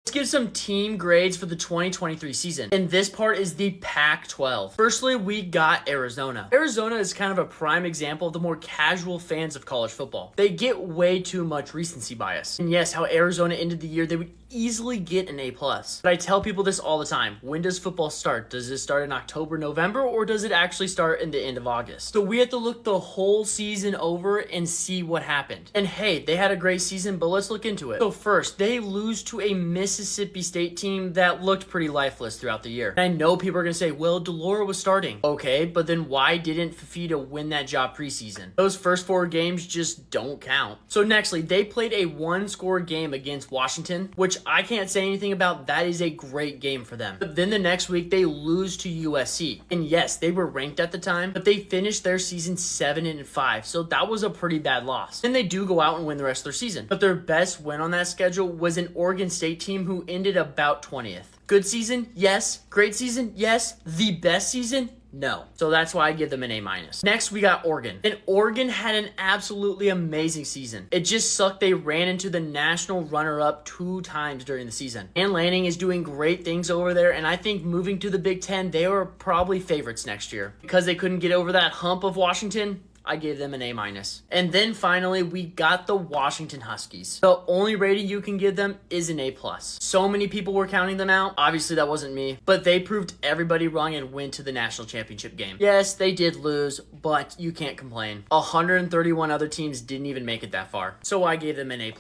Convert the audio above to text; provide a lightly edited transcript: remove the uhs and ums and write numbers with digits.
Let's give some team grades for the 2023 season. And this part is the Pac-12. Firstly, we got Arizona. Arizona is kind of a prime example of the more casual fans of college football. They get way too much recency bias. And yes, how Arizona ended the year, they would easily get an A+. But I tell people this all the time. When does football start? Does it start in October, November, or does it actually start in the end of August? So we have to look the whole season over and see what happened. And hey, they had a great season, but let's look into it. So first, they lose to a Mississippi State team that looked pretty lifeless throughout the year. And I know people are going to say, well, Delora was starting. Okay, but then why didn't Fifita win that job preseason? Those first 4 games just don't count. So nextly, they played a 1-score game against Washington, which I can't say anything about. That is a great game for them. But then the next week, they lose to USC. And yes, they were ranked at the time, but they finished their season 7-5. So that was a pretty bad loss. Then they do go out and win the rest of their season. But their best win on that schedule was an Oregon State team who ended about 20th. Good season? Yes. Great season? Yes. The best season? No. So that's why I give them an A-. Next, we got Oregon. And Oregon had an absolutely amazing season. It just sucked they ran into the national runner-up 2 times during the season. And Lanning is doing great things over there, and I think moving to the Big Ten, they are probably favorites next year. Because they couldn't get over that hump of Washington, I gave them an A-. And then finally, we got the Washington Huskies. The only rating you can give them is an A+. So many people were counting them out. Obviously, that wasn't me. But they proved everybody wrong and went to the national championship game. Yes, they did lose, but you can't complain. 131 other teams didn't even make it that far. So I gave them an A+.